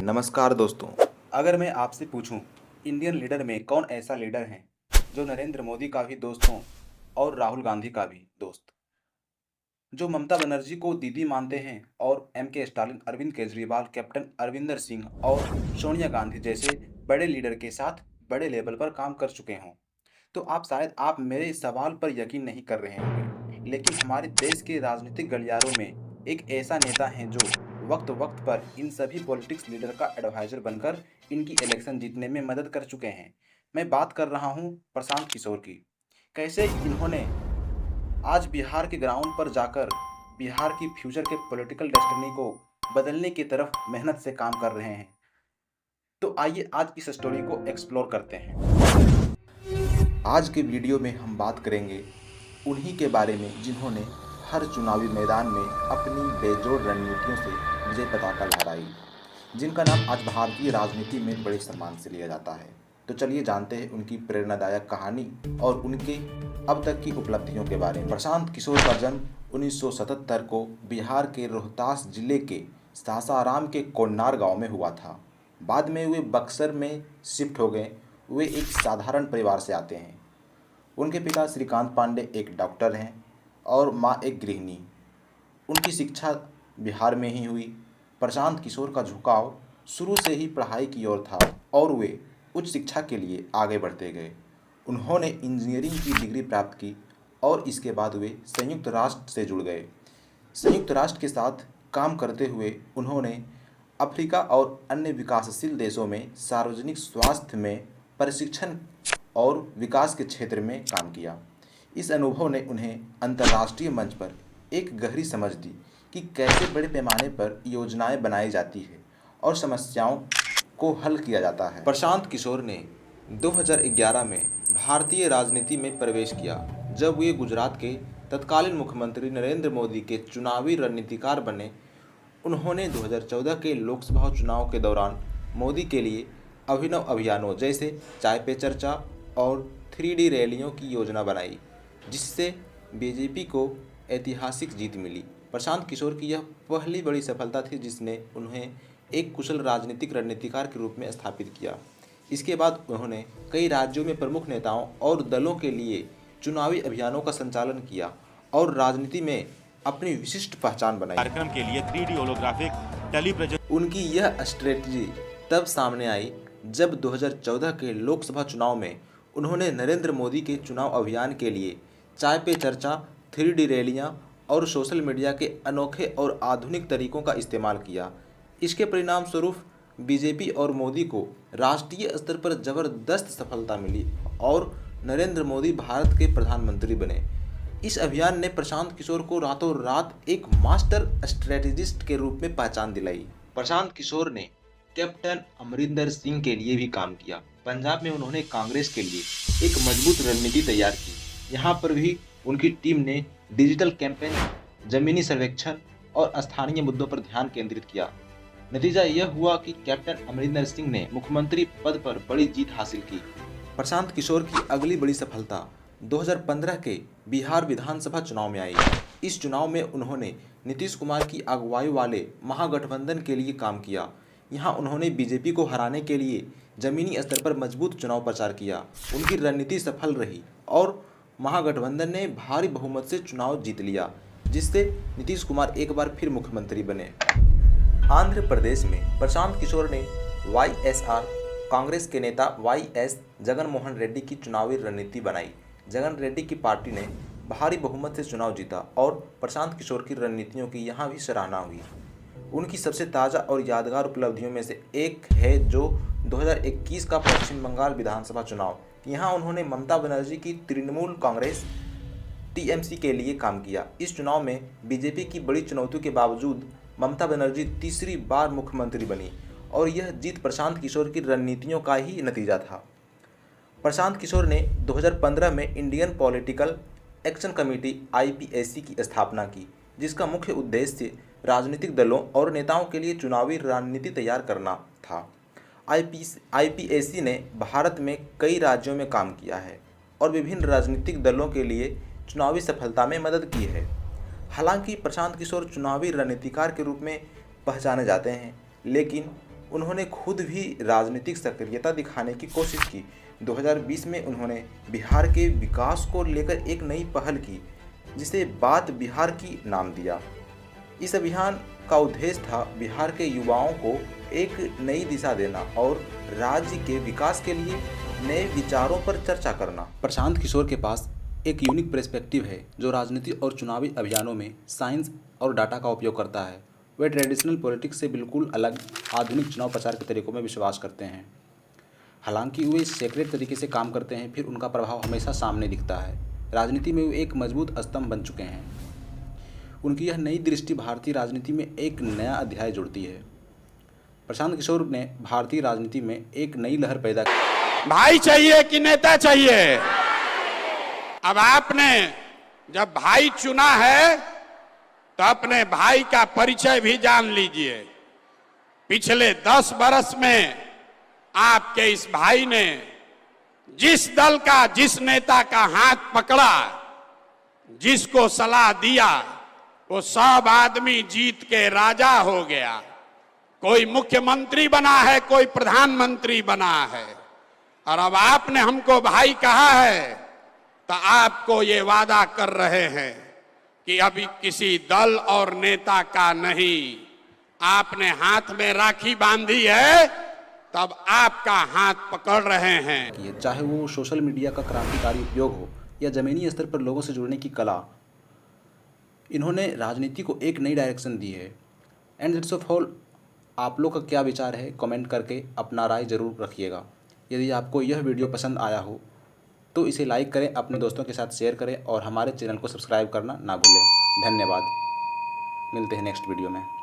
नमस्कार दोस्तों। अगर मैं आपसे पूछूं इंडियन लीडर में कौन ऐसा लीडर है जो नरेंद्र मोदी का भी दोस्त हो और राहुल गांधी का भी दोस्त, जो ममता बनर्जी को दीदी मानते हैं और एम के स्टालिन, अरविंद केजरीवाल, कैप्टन अरविंदर सिंह और सोनिया गांधी जैसे बड़े लीडर के साथ बड़े लेवल पर काम कर चुके हों, तो आप मेरे इस सवाल पर यकीन नहीं कर रहे होंगे। लेकिन हमारे देश के राजनीतिक गलियारों में एक ऐसा नेता है जो वक्त वक्त पर इन सभी पॉलिटिक्स लीडर का एडवाइजर बनकर इनकी इलेक्शन जीतने में मदद कर चुके हैं। मैं बात कर रहा हूं प्रशांत किशोर की। कैसे इन्होंने आज बिहार के ग्राउंड पर जाकर बिहार की फ्यूचर के पॉलिटिकल डेस्टिनी को बदलने की तरफ मेहनत से काम कर रहे हैं। तो आइए आज इस स्टोरी को एक्सप्लोर करते हैं। आज के वीडियो में हम बात करेंगे उन्हीं के बारे में जिन्होंने हर चुनावी मैदान में अपनी बेजोड़ रणनीतियों से विजय पताका लहराई, जिनका नाम आज भारतीय राजनीति में बड़े सम्मान से लिया जाता है। तो चलिए जानते हैं उनकी प्रेरणादायक कहानी और उनके अब तक की उपलब्धियों के बारे में। प्रशांत किशोर का जन्म 1977 को बिहार के रोहतास जिले के सासाराम के कोन्नार गांव में हुआ था। बाद में वे बक्सर में शिफ्ट हो गए। वे एक साधारण परिवार से आते हैं। उनके पिता श्रीकांत पांडे एक डॉक्टर हैं और माँ एक गृहिणी। उनकी शिक्षा बिहार में ही हुई। प्रशांत किशोर का झुकाव शुरू से ही पढ़ाई की ओर था और वे उच्च शिक्षा के लिए आगे बढ़ते गए। उन्होंने इंजीनियरिंग की डिग्री प्राप्त की और इसके बाद वे संयुक्त राष्ट्र से जुड़ गए। संयुक्त राष्ट्र के साथ काम करते हुए उन्होंने अफ्रीका और अन्य विकासशील देशों में सार्वजनिक स्वास्थ्य में प्रशिक्षण और विकास के क्षेत्र में काम किया। इस अनुभव ने उन्हें अंतर्राष्ट्रीय मंच पर एक गहरी समझ दी कि कैसे बड़े पैमाने पर योजनाएं बनाई जाती है और समस्याओं को हल किया जाता है। प्रशांत किशोर ने 2011 में भारतीय राजनीति में प्रवेश किया, जब वे गुजरात के तत्कालीन मुख्यमंत्री नरेंद्र मोदी के चुनावी रणनीतिकार बने। उन्होंने 2014 के लोकसभा चुनाव के दौरान मोदी के लिए अभिनव अभियानों जैसे चाय पे चर्चा और 3D रैलियों की योजना बनाई, जिससे बीजेपी को ऐतिहासिक जीत मिली। प्रशांत किशोर की यह पहली बड़ी सफलता थी जिसने उन्हें एक कुशल राजनीतिक रणनीतिकार के रूप में स्थापित किया। इसके बाद उन्होंने कई राज्यों में प्रमुख नेताओं और दलों के लिए चुनावी अभियानों का संचालन किया और राजनीति में अपनी विशिष्ट पहचान बनाई। कार्यक्रम के लिए 3D होलोग्राफिक टेलीप्रेजेंट उनकी यह स्ट्रेटजी तब सामने आई जब 2014 के लोकसभा चुनाव में उन्होंने नरेंद्र मोदी के चुनाव अभियान के लिए चाय पे चर्चा, 3D रैलियां और सोशल मीडिया के अनोखे और आधुनिक तरीकों का इस्तेमाल किया। इसके परिणाम स्वरूप बीजेपी और मोदी को राष्ट्रीय स्तर पर जबरदस्त सफलता मिली और नरेंद्र मोदी भारत के प्रधानमंत्री बने। इस अभियान ने प्रशांत किशोर को रातों रात एक मास्टर स्ट्रेटेजिस्ट के रूप में पहचान दिलाई। प्रशांत किशोर ने कैप्टन अमरिंदर सिंह के लिए भी काम किया। पंजाब में उन्होंने कांग्रेस के लिए एक मजबूत रणनीति तैयार की। यहाँ पर भी उनकी टीम ने डिजिटल कैंपेन, जमीनी सर्वेक्षण और स्थानीय मुद्दों पर ध्यान केंद्रित किया। नतीजा यह हुआ कि कैप्टन अमरिंदर सिंह ने मुख्यमंत्री पद पर बड़ी जीत हासिल की। प्रशांत किशोर की अगली बड़ी सफलता 2015 के बिहार विधानसभा चुनाव में आई। इस चुनाव में उन्होंने नीतीश कुमार की अगुवाई वाले महागठबंधन के लिए काम किया। यहाँ उन्होंने बीजेपी को हराने के लिए जमीनी स्तर पर मजबूत चुनाव प्रचार किया। उनकी रणनीति सफल रही और महागठबंधन ने भारी बहुमत से चुनाव जीत लिया, जिससे नीतीश कुमार एक बार फिर मुख्यमंत्री बने। आंध्र प्रदेश में प्रशांत किशोर ने वाईएसआर कांग्रेस के नेता वाईएस जगन मोहन रेड्डी की चुनावी रणनीति बनाई। जगन रेड्डी की पार्टी ने भारी बहुमत से चुनाव जीता और प्रशांत किशोर की रणनीतियों की यहाँ भी सराहना हुई। उनकी सबसे ताज़ा और यादगार उपलब्धियों में से एक है जो 2021 का पश्चिम बंगाल विधानसभा चुनाव। यहाँ उन्होंने ममता बनर्जी की तृणमूल कांग्रेस टीएमसी के लिए काम किया। इस चुनाव में बीजेपी की बड़ी चुनौतियों के बावजूद ममता बनर्जी तीसरी बार मुख्यमंत्री बनी और यह जीत प्रशांत किशोर की रणनीतियों का ही नतीजा था। प्रशांत किशोर ने 2015 में Indian political action committee IPAC की स्थापना की, जिसका मुख्य उद्देश्य राजनीतिक दलों और नेताओं के लिए चुनावी रणनीति तैयार करना था। IPAC ने भारत में कई राज्यों में काम किया है और विभिन्न राजनीतिक दलों के लिए चुनावी सफलता में मदद की है। हालांकि प्रशांत किशोर चुनावी रणनीतिकार के रूप में पहचाने जाते हैं, लेकिन उन्होंने खुद भी राजनीतिक सक्रियता दिखाने की कोशिश की। 2020 में उन्होंने बिहार के विकास को लेकर एक नई पहल की, जिसे बात बिहार की नाम दिया। इस अभियान का उद्देश्य था बिहार के युवाओं को एक नई दिशा देना और राज्य के विकास के लिए नए विचारों पर चर्चा करना। प्रशांत किशोर के पास एक यूनिक पर्सपेक्टिव है जो राजनीति और चुनावी अभियानों में साइंस और डाटा का उपयोग करता है। वे ट्रेडिशनल पॉलिटिक्स से बिल्कुल अलग आधुनिक चुनाव प्रचार के तरीकों में विश्वास करते हैं। हालांकि वे सेक्रेट तरीके से काम करते हैं, फिर उनका प्रभाव हमेशा सामने दिखता है। राजनीति में वे एक मजबूत स्तंभ बन चुके हैं। उनकी यह नई दृष्टि भारतीय राजनीति में एक नया अध्याय जोड़ती है। प्रशांत किशोर ने भारतीय राजनीति में एक नई लहर पैदा की। भाई चाहिए कि नेता चाहिए? अब आपने जब भाई चुना है तो अपने भाई का परिचय भी जान लीजिए। पिछले 10 बरस में आपके इस भाई ने जिस दल का, जिस नेता का हाथ पकड़ा, जिसको सलाह दिया, वो सब आदमी जीत के राजा हो गया। कोई मुख्यमंत्री बना है, कोई प्रधानमंत्री बना है। और अब आपने हमको भाई कहा है तो आपको ये वादा कर रहे हैं कि अभी किसी दल और नेता का नहीं। आपने हाथ में राखी बांधी है, तब आपका हाथ पकड़ रहे हैं। चाहे वो सोशल मीडिया का क्रांतिकारी उपयोग हो या जमीनी स्तर पर लोगों से जुड़ने की कला, इन्होंने राजनीति को एक नई डायरेक्शन दी है। And that's all. आप लोग का क्या विचार है, कमेंट करके अपना राय जरूर रखिएगा। यदि आपको यह वीडियो पसंद आया हो तो इसे लाइक करें, अपने दोस्तों के साथ शेयर करें और हमारे चैनल को सब्सक्राइब करना ना भूलें। धन्यवाद। मिलते हैं नेक्स्ट वीडियो में।